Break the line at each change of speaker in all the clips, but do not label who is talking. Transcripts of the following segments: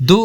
2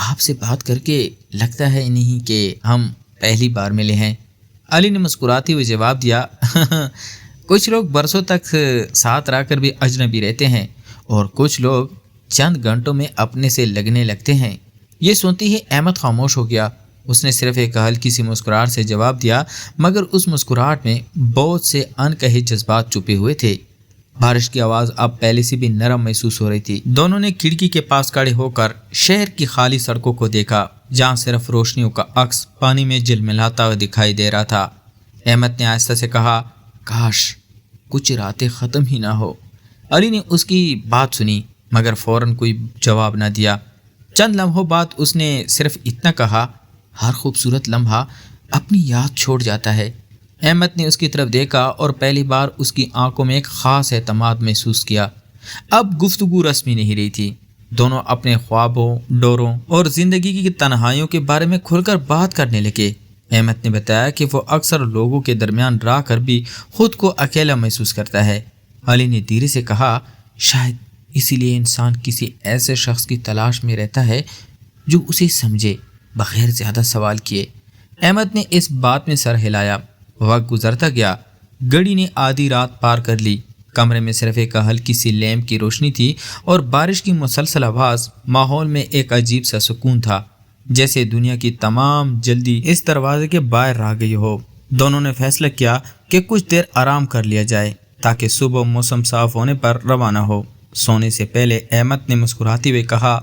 آپ سے بات کر کے لگتا ہے نہیں کہ ہم پہلی بار ملے ہیں۔ علی نے مسکراتے ہوئے جواب دیا، کچھ لوگ برسوں تک ساتھ رہ کر بھی اجنبی رہتے ہیں اور کچھ لوگ چند گھنٹوں میں اپنے سے لگنے لگتے ہیں۔ یہ سنتے ہی احمد خاموش ہو گیا۔ اس نے صرف ایک ہلکی سی مسکراہٹ سے جواب دیا، مگر اس مسکراہٹ میں بہت سے انکہے جذبات چھپے ہوئے تھے۔ بارش کی آواز اب پہلے سے بھی نرم محسوس ہو رہی تھی۔ دونوں نے کھڑکی کے پاس کھڑے ہو کر شہر کی خالی سڑکوں کو دیکھا، جہاں صرف روشنیوں کا عکس پانی میں جھلملاتا ہوا دکھائی دے رہا تھا۔ احمد نے آہستہ سے کہا، کاش کچھ راتیں ختم ہی نہ ہو۔ علی نے اس کی بات سنی مگر فوراً کوئی جواب نہ دیا۔ چند لمحوں بعد اس نے صرف اتنا کہا، ہر خوبصورت لمحہ اپنی یاد چھوڑ جاتا ہے۔ احمد نے اس کی طرف دیکھا اور پہلی بار اس کی آنکھوں میں ایک خاص اعتماد محسوس کیا۔ اب گفتگو رسمی نہیں رہی تھی۔ دونوں اپنے خوابوں، ڈوروں اور زندگی کی تنہائیوں کے بارے میں کھل کر بات کرنے لگے۔ احمد نے بتایا کہ وہ اکثر لوگوں کے درمیان رہ کر بھی خود کو اکیلا محسوس کرتا ہے۔ علی نے دھیرے سے کہا، شاید اسی لیے انسان کسی ایسے شخص کی تلاش میں رہتا ہے جو اسے سمجھے بغیر زیادہ سوال کیے۔ احمد نے اس بات میں سر ہلایا۔ وقت گزرتا گیا، گھڑی نے آدھی رات پار کر لی۔ کمرے میں صرف ایک ہلکی سی لیمپ کی روشنی تھی اور بارش کی مسلسل آواز۔ ماحول میں ایک عجیب سا سکون تھا، جیسے دنیا کی تمام جلدی اس دروازے کے باہر رہ گئی ہو۔ دونوں نے فیصلہ کیا کہ کچھ دیر آرام کر لیا جائے تاکہ صبح موسم صاف ہونے پر روانہ ہو۔ سونے سے پہلے احمد نے مسکراتے ہوئے کہا،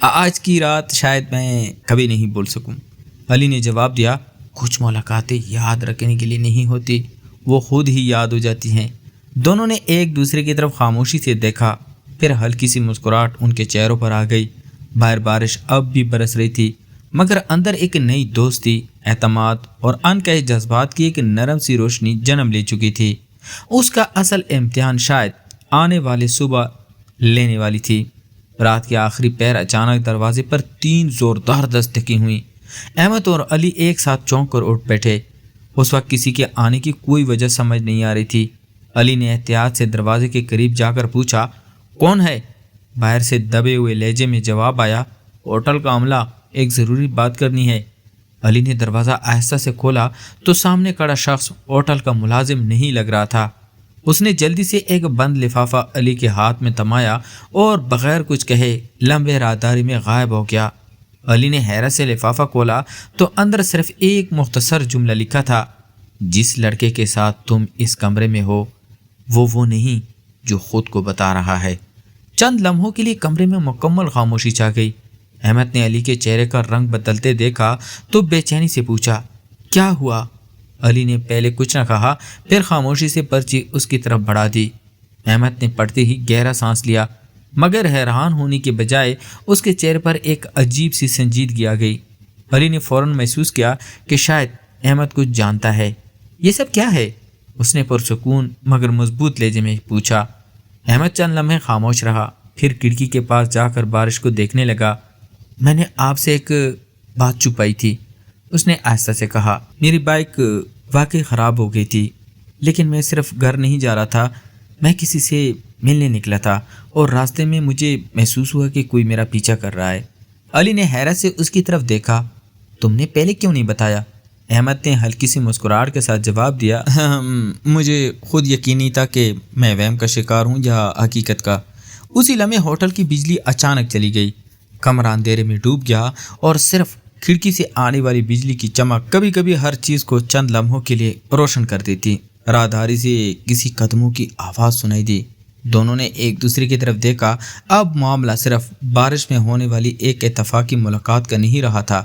آج کی رات شاید میں کبھی نہیں بھول سکوں۔ علی نے جواب دیا، کچھ ملاقاتیں یاد رکھنے کے لیے نہیں ہوتی، وہ خود ہی یاد ہو جاتی ہیں۔ دونوں نے ایک دوسرے کی طرف خاموشی سے دیکھا، پھر ہلکی سی مسکراہٹ ان کے چہروں پر آ گئی۔ باہر بارش اب بھی برس رہی تھی، مگر اندر ایک نئی دوستی، اعتماد اور انکہے جذبات کی ایک نرم سی روشنی جنم لے چکی تھی۔ اس کا اصل امتحان شاید آنے والی صبح لینے والی تھی۔ رات کے آخری پہر اچانک دروازے پر 3 زوردار دستکیں ہوئیں۔ احمد اور علی ایک ساتھ چونک کر اٹھ بیٹھے۔ اس وقت کسی کے آنے کی کوئی وجہ سمجھ نہیں آ رہی تھی۔ علی نے احتیاط سے دروازے کے قریب جا کر پوچھا، کون ہے؟ باہر سے دبے ہوئے لہجے میں جواب آیا، ہوٹل کا عملہ، ایک ضروری بات کرنی ہے۔ علی نے دروازہ آہستہ سے کھولا تو سامنے کھڑا شخص ہوٹل کا ملازم نہیں لگ رہا تھا۔ اس نے جلدی سے ایک بند لفافہ علی کے ہاتھ میں تھمایا اور بغیر کچھ کہے لمبے راہداری میں غائب ہو گیا۔ علی نے حیرت سے لفافہ کھولا تو اندر صرف ایک مختصر جملہ لکھا تھا، جس لڑکے کے ساتھ تم اس کمرے میں ہو وہ نہیں جو خود کو بتا رہا ہے۔ چند لمحوں کے لیے کمرے میں مکمل خاموشی چھا گئی۔ احمد نے علی کے چہرے کا رنگ بدلتے دیکھا تو بے چینی سے پوچھا، کیا ہوا؟ علی نے پہلے کچھ نہ کہا، پھر خاموشی سے پرچی اس کی طرف بڑھا دی۔ احمد نے پڑھتے ہی گہرا سانس لیا، مگر حیران ہونے کے بجائے اس کے چہرے پر ایک عجیب سی سنجیدگی آ گئی۔ علی نے فوراً محسوس کیا کہ شاید احمد کچھ جانتا ہے۔ یہ سب کیا ہے؟ اس نے پرسکون مگر مضبوط لہجے میں پوچھا۔ احمد چند لمحے خاموش رہا، پھر کھڑکی کے پاس جا کر بارش کو دیکھنے لگا۔ میں نے آپ سے ایک بات چھپائی تھی، اس نے آہستہ سے کہا۔ میری بائک واقعی خراب ہو گئی تھی، لیکن میں صرف گھر نہیں جا رہا تھا، میں کسی سے ملنے نکلا تھا اور راستے میں مجھے محسوس ہوا کہ کوئی میرا پیچھا کر رہا ہے۔ علی نے حیرت سے اس کی طرف دیکھا، تم نے پہلے کیوں نہیں بتایا؟ احمد نے ہلکی سی مسکراہٹ کے ساتھ جواب دیا، مجھے خود یقین نہیں تھا کہ میں وہم کا شکار ہوں یا حقیقت کا۔ اسی لمحے ہوٹل کی بجلی اچانک چلی گئی، کمرہ اندھیرے میں ڈوب گیا اور صرف کھڑکی سے آنے والی بجلی کی چمک کبھی کبھی ہر چیز کو چند لمحوں کے لیے روشن کر دیتی۔ راہداری سے کسی قدموں کی آواز سنائی دی۔ دونوں نے ایک دوسرے کی طرف دیکھا۔ اب معاملہ صرف بارش میں ہونے والی ایک اتفاقی ملاقات کا نہیں رہا تھا،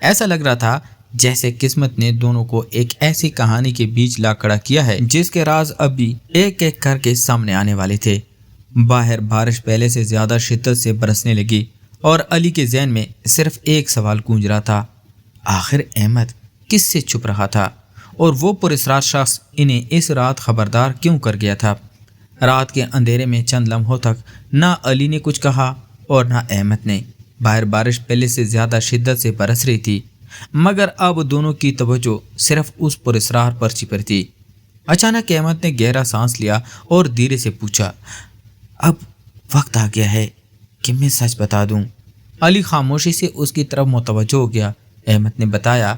ایسا لگ رہا تھا جیسے قسمت نے دونوں کو ایک ایسی کہانی کے بیچ لا کھڑا کیا ہے جس کے راز اب بھی ایک ایک کر کے سامنے آنے والے تھے۔ باہر بارش پہلے سے زیادہ شدت سے برسنے لگی اور علی کے ذہن میں صرف ایک سوال گونج رہا تھا، آخر احمد کس سے چھپ رہا تھا اور وہ پراسرار شخص انہیں اس رات خبردار کیوں کر گیا تھا؟ رات کے اندھیرے میں چند لمحوں تک نہ علی نے کچھ کہا اور نہ احمد نے۔ باہر بارش پہلے سے زیادہ شدت سے برس رہی تھی، مگر اب دونوں کی توجہ صرف اس پراسرار پرچی پر تھی۔ اچانک احمد نے گہرا سانس لیا اور دھیرے سے پوچھا، اب وقت آ گیا ہے کہ میں سچ بتا دوں۔ علی خاموشی سے اس کی طرف متوجہ ہو گیا۔ احمد نے بتایا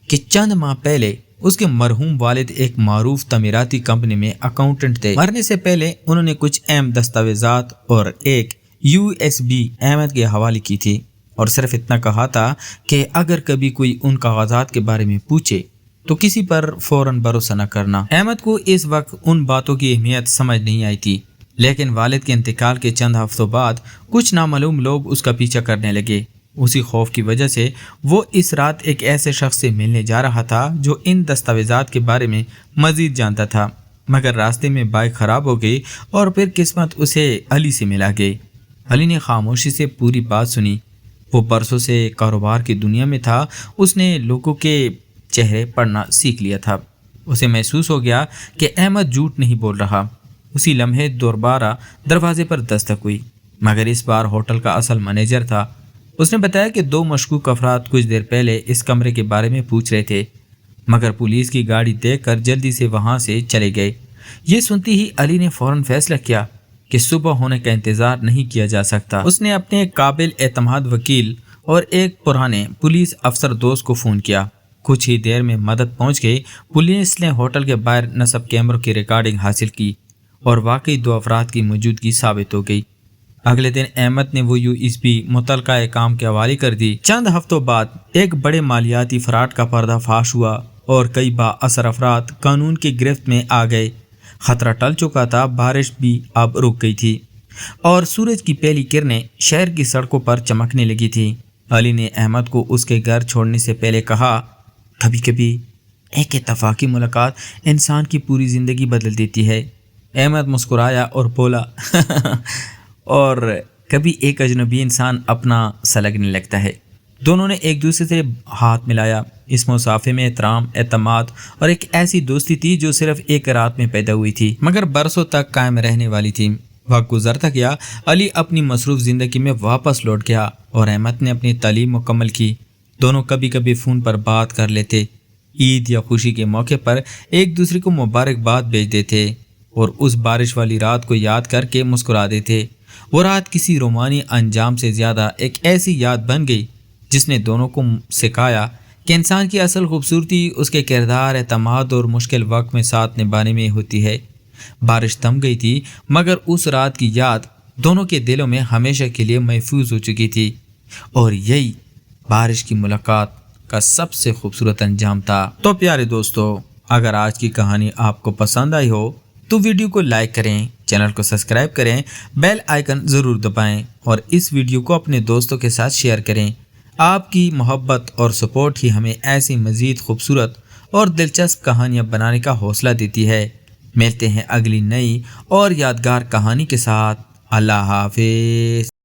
کہ چند ماہ پہلے اس کے مرحوم والد ایک معروف تعمیراتی کمپنی میں اکاؤنٹنٹ تھے۔ مرنے سے پہلے انہوں نے کچھ اہم دستاویزات اور ایک USB احمد کے حوالے کی تھی، اور صرف اتنا کہا تھا کہ اگر کبھی کوئی ان کاغذات کے بارے میں پوچھے تو کسی پر فوراً بھروسہ نہ کرنا۔ احمد کو اس وقت ان باتوں کی اہمیت سمجھ نہیں آئی تھی، لیکن والد کے انتقال کے چند ہفتوں بعد کچھ نامعلوم لوگ اس کا پیچھا کرنے لگے۔ اسی خوف کی وجہ سے وہ اس رات ایک ایسے شخص سے ملنے جا رہا تھا جو ان دستاویزات کے بارے میں مزید جانتا تھا، مگر راستے میں بائک خراب ہو گئی اور پھر قسمت اسے علی سے ملا گئی۔ علی نے خاموشی سے پوری بات سنی۔ وہ برسوں سے کاروبار کی دنیا میں تھا، اس نے لوگوں کے چہرے پڑھنا سیکھ لیا تھا۔ اسے محسوس ہو گیا کہ احمد جھوٹ نہیں بول رہا۔ اسی لمحے دوبارہ دروازے پر دستک ہوئی، مگر اس بار ہوٹل کا اصل مینیجر تھا۔ اس نے بتایا کہ 2 مشکوک افراد کچھ دیر پہلے اس کمرے کے بارے میں پوچھ رہے تھے، مگر پولیس کی گاڑی دیکھ کر جلدی سے وہاں سے چلے گئے۔ یہ سنتی ہی علی نے فوراً فیصلہ کیا کہ صبح ہونے کا انتظار نہیں کیا جا سکتا۔ اس نے اپنے قابل اعتماد وکیل اور ایک پرانے پولیس افسر دوست کو فون کیا۔ کچھ ہی دیر میں مدد پہنچ گئی۔ پولیس نے ہوٹل کے باہر نصب کیمروں کی ریکارڈنگ حاصل کی اور واقعی 2 افراد کی موجودگی ثابت ہو گئی۔ اگلے دن احمد نے وہ USB متعلقہ کام کے حوالے کر دی۔ چند ہفتوں بعد ایک بڑے مالیاتی فراڈ کا پردہ فاش ہوا اور کئی با اثر افراد قانون کی گرفت میں آ گئے۔ خطرہ ٹل چکا تھا، بارش بھی اب رک گئی تھی اور سورج کی پہلی کرنیں شہر کی سڑکوں پر چمکنے لگی تھی۔ علی نے احمد کو اس کے گھر چھوڑنے سے پہلے کہا، کبھی کبھی ایک اتفاقی ملاقات انسان کی پوری زندگی بدل دیتی ہے۔ احمد مسکرایا اور بولا اور کبھی ایک اجنبی انسان اپنا سا لگنے لگتا ہے۔ دونوں نے ایک دوسرے سے ہاتھ ملایا۔ اس مسافے میں احترام، اعتماد اور ایک ایسی دوستی تھی جو صرف ایک رات میں پیدا ہوئی تھی مگر برسوں تک قائم رہنے والی تھی۔ وقت گزرتا گیا، علی اپنی مصروف زندگی میں واپس لوٹ گیا اور احمد نے اپنی تعلیم مکمل کی۔ دونوں کبھی کبھی فون پر بات کر لیتے، عید یا خوشی کے موقع پر ایک دوسرے کو مبارکباد بھیج دیتے اور اس بارش والی رات کو یاد کر کے مسکرا دیتے۔ وہ رات کسی رومانی انجام سے زیادہ ایک ایسی یاد بن گئی جس نے دونوں کو سکھایا کہ انسان کی اصل خوبصورتی اس کے کردار، اعتماد اور مشکل وقت میں ساتھ نبھانے میں ہوتی ہے۔ بارش تھم گئی تھی مگر اس رات کی یاد دونوں کے دلوں میں ہمیشہ کے لیے محفوظ ہو چکی تھی، اور یہی بارش کی ملاقات کا سب سے خوبصورت انجام تھا۔ تو پیارے دوستو، اگر آج کی کہانی آپ کو پسند آئی ہو تو ویڈیو کو لائک کریں، چینل کو سبسکرائب کریں، بیل آئیکن ضرور دبائیں اور اس ویڈیو کو اپنے دوستوں کے ساتھ شیئر کریں۔ آپ کی محبت اور سپورٹ ہی ہمیں ایسی مزید خوبصورت اور دلچسپ کہانیاں بنانے کا حوصلہ دیتی ہے۔ ملتے ہیں اگلی نئی اور یادگار کہانی کے ساتھ۔ اللہ حافظ۔